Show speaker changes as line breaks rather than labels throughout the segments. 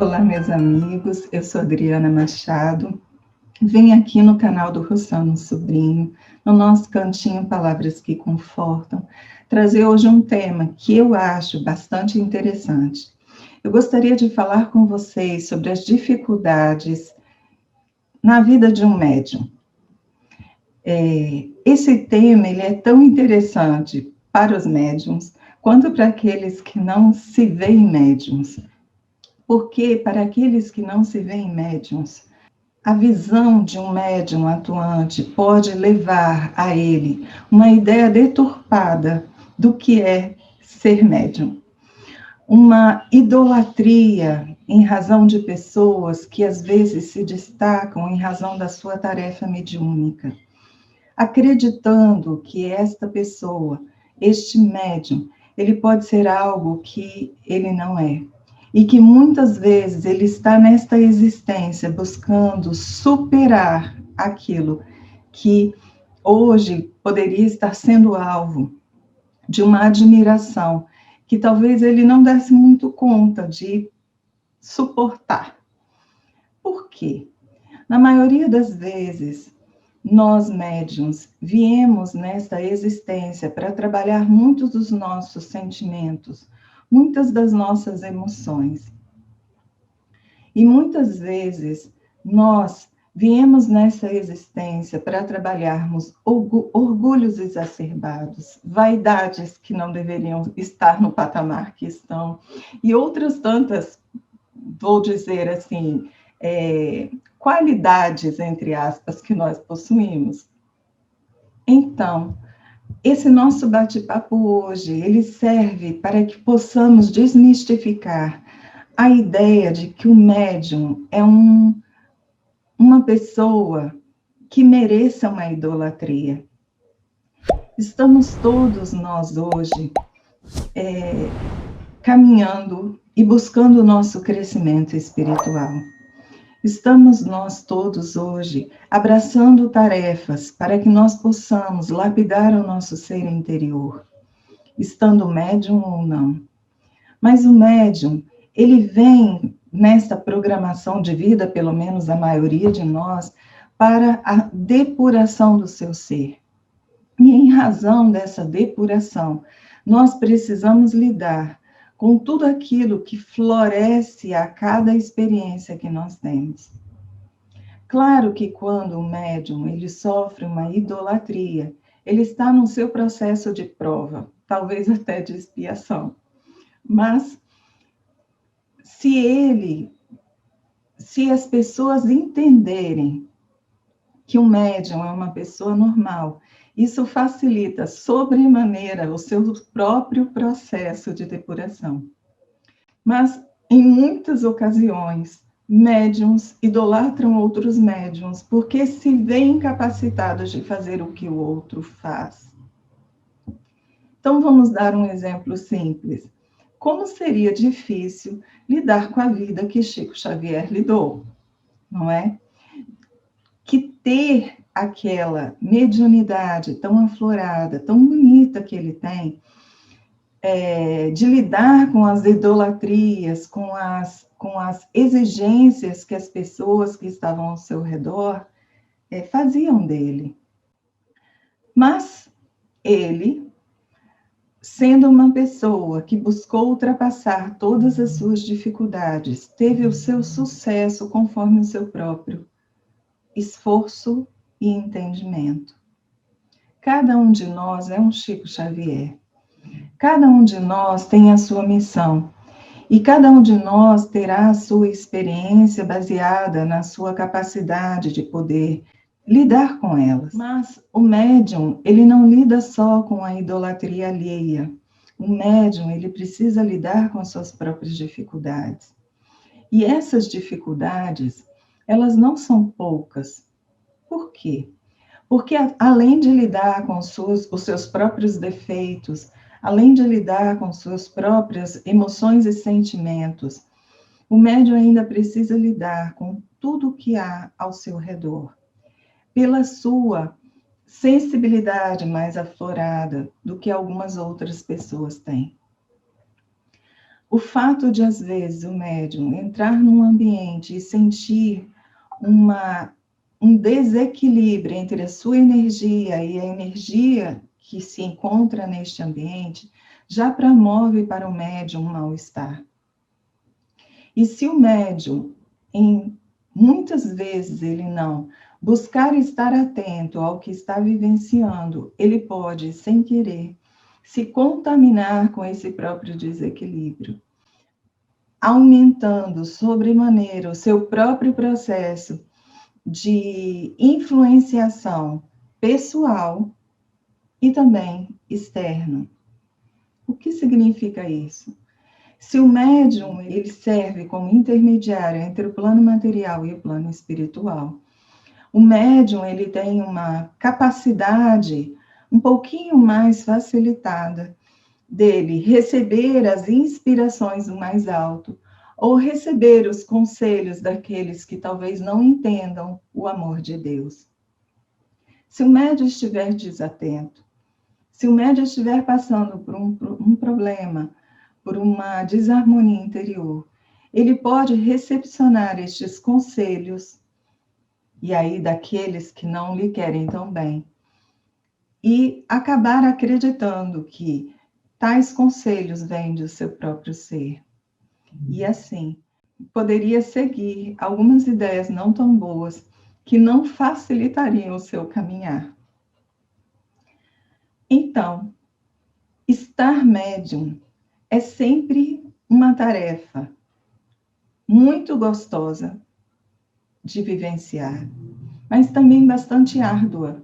Olá, meus amigos, eu sou Adriana Machado. Venho aqui no canal do Rossano Sobrinho, no nosso cantinho Palavras que Confortam, trazer hoje um tema que eu acho bastante interessante. Eu gostaria de falar com vocês sobre as dificuldades na vida de um médium. Esse tema ele é tão interessante para os médiums quanto para aqueles que não se veem médiums. Porque para aqueles que não se veem médiums, a visão de um médium atuante pode levar a ele uma ideia deturpada do que é ser médium. Uma idolatria em razão de pessoas que às vezes se destacam em razão da sua tarefa mediúnica, acreditando que esta pessoa, este médium, ele pode ser algo que ele não é. E que muitas vezes ele está nesta existência buscando superar aquilo que hoje poderia estar sendo alvo de uma admiração que talvez ele não desse muito conta de suportar. Por quê? Na maioria das vezes, nós médiuns viemos nesta existência para trabalhar muitos dos nossos sentimentos, muitas das nossas emoções. E muitas vezes nós viemos nessa existência para trabalharmos orgulhos exacerbados, vaidades que não deveriam estar no patamar que estão, e outras tantas, vou dizer assim, qualidades, entre aspas, que nós possuímos. Então, esse nosso bate-papo hoje, ele serve para que possamos desmistificar a ideia de que o médium é uma pessoa que mereça uma idolatria. Estamos todos nós hoje caminhando e buscando o nosso crescimento espiritual. Estamos nós todos hoje abraçando tarefas para que nós possamos lapidar o nosso ser interior, estando médium ou não. Mas o médium, ele vem nesta programação de vida, pelo menos a maioria de nós, para a depuração do seu ser. E em razão dessa depuração, nós precisamos lidar com tudo aquilo que floresce a cada experiência que nós temos. Claro que quando o médium ele sofre uma idolatria, ele está no seu processo de prova, talvez até de expiação. Mas se as pessoas entenderem que o médium é uma pessoa normal, isso facilita sobremaneira o seu próprio processo de depuração. Mas, em muitas ocasiões, médiums idolatram outros médiums porque se veem capacitados de fazer o que o outro faz. Então, vamos dar um exemplo simples. Como seria difícil lidar com a vida que Chico Xavier lidou, não é? Que ter aquela mediunidade tão aflorada, tão bonita que ele tem, de lidar com as idolatrias, com as exigências que as pessoas que estavam ao seu redor faziam dele. Mas ele, sendo uma pessoa que buscou ultrapassar todas as suas dificuldades, teve o seu sucesso conforme o seu próprio esforço e entendimento. Cada um de nós é um Chico Xavier. Cada um de nós tem a sua missão. E cada um de nós terá a sua experiência baseada na sua capacidade de poder lidar com elas. Mas o médium, ele não lida só com a idolatria alheia. O médium, ele precisa lidar com as suas próprias dificuldades. E essas dificuldades, elas não são poucas. Por quê? Porque além de lidar com os seus próprios defeitos, além de lidar com suas próprias emoções e sentimentos, o médium ainda precisa lidar com tudo o que há ao seu redor. Pela sua sensibilidade mais aflorada do que algumas outras pessoas têm. O fato de, às vezes, o médium entrar num ambiente e sentir um desequilíbrio entre a sua energia e a energia que se encontra neste ambiente, já promove para o médium um mal-estar. E se o médium, muitas vezes ele não buscar estar atento ao que está vivenciando, ele pode, sem querer, se contaminar com esse próprio desequilíbrio, aumentando sobremaneira o seu próprio processo de influenciação pessoal e também externo. O que significa isso? Se o médium ele serve como intermediário entre o plano material e o plano espiritual, o médium ele tem uma capacidade um pouquinho mais facilitada dele receber as inspirações do mais alto ou receber os conselhos daqueles que talvez não entendam o amor de Deus. Se o médium estiver desatento, se o médium estiver passando por um problema, por uma desarmonia interior, ele pode recepcionar estes conselhos, e aí daqueles que não lhe querem tão bem, e acabar acreditando que tais conselhos vêm do seu próprio ser. E assim, poderia seguir algumas ideias não tão boas, que não facilitariam o seu caminhar. Então, estar médium é sempre uma tarefa muito gostosa de vivenciar, mas também bastante árdua,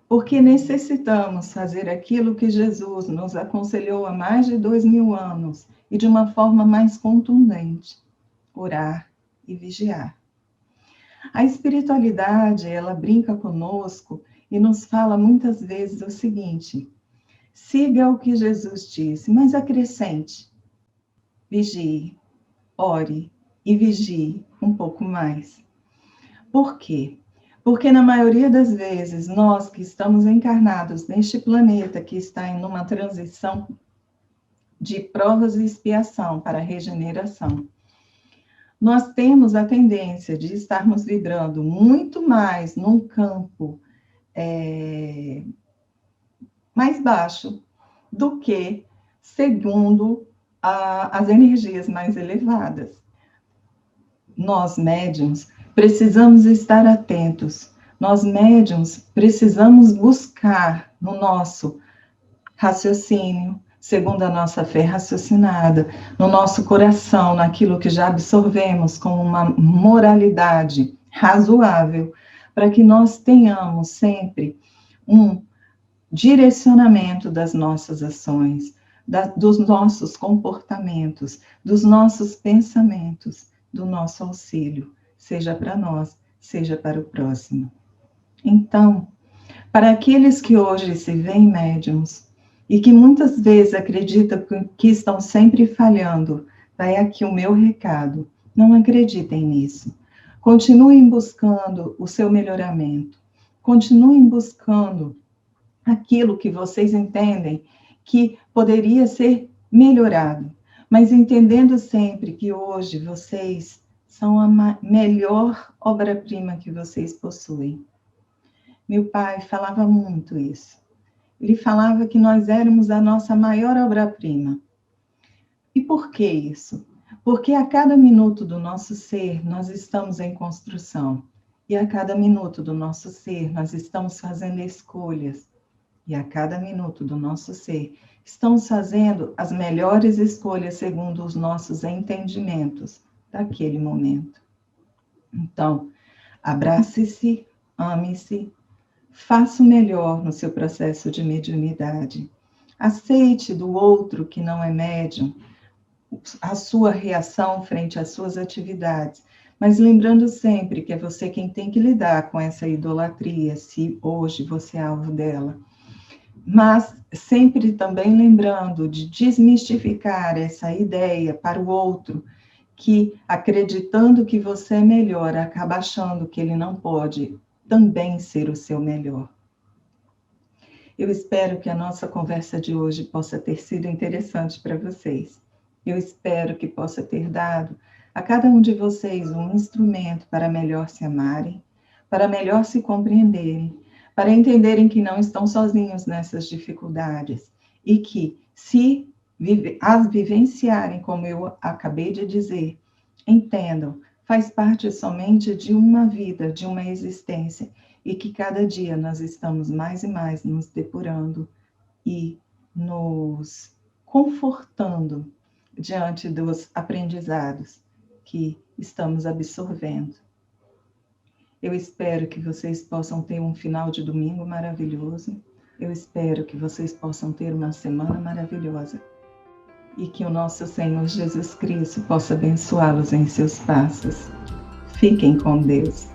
porque necessitamos fazer aquilo que Jesus nos aconselhou há mais de 2000 anos e de uma forma mais contundente: orar e vigiar. A espiritualidade, ela brinca conosco e nos fala muitas vezes o seguinte: siga o que Jesus disse, mas acrescente, vigie, ore e vigie um pouco mais. Por quê? Porque na maioria das vezes, nós que estamos encarnados neste planeta que está em uma transição de provas e expiação para a regeneração, nós temos a tendência de estarmos vibrando muito mais num campo mais baixo do que segundo as energias mais elevadas. Nós, médiuns, precisamos estar atentos. Nós, médiuns, precisamos buscar no nosso raciocínio, segundo a nossa fé raciocinada, no nosso coração, naquilo que já absorvemos como uma moralidade razoável, para que nós tenhamos sempre um direcionamento das nossas ações, dos nossos comportamentos, dos nossos pensamentos, do nosso auxílio, seja para nós, seja para o próximo. Então, para aqueles que hoje se veem médiums e que muitas vezes acreditam que estão sempre falhando, vai aqui o meu recado: não acreditem nisso. Continuem buscando o seu melhoramento. Continuem buscando aquilo que vocês entendem que poderia ser melhorado, mas entendendo sempre que hoje vocês são a melhor obra-prima que vocês possuem. Meu pai falava muito isso. Ele falava que nós éramos a nossa maior obra-prima. E por que isso? Porque a cada minuto do nosso ser, nós estamos em construção. E a cada minuto do nosso ser, nós estamos fazendo escolhas. E a cada minuto do nosso ser, estamos fazendo as melhores escolhas segundo os nossos entendimentos daquele momento. Então, abrace-se, ame-se, faça o melhor no seu processo de mediunidade. Aceite do outro que não é médium a sua reação frente às suas atividades, mas lembrando sempre que é você quem tem que lidar com essa idolatria, se hoje você é alvo dela. Mas sempre também lembrando de desmistificar essa ideia para o outro, que acreditando que você é melhor, acaba achando que ele não pode também ser o seu melhor. Eu espero que a nossa conversa de hoje possa ter sido interessante para vocês. Eu espero que possa ter dado a cada um de vocês um instrumento para melhor se amarem, para melhor se compreenderem, para entenderem que não estão sozinhos nessas dificuldades e que, se as vivenciarem, como eu acabei de dizer, entendam, faz parte somente de uma vida, de uma existência, e que cada dia nós estamos mais e mais nos depurando e nos confortando diante dos aprendizados que estamos absorvendo. Eu espero que vocês possam ter um final de domingo maravilhoso. Eu espero que vocês possam ter uma semana maravilhosa. E que o nosso Senhor Jesus Cristo possa abençoá-los em seus passos. Fiquem com Deus.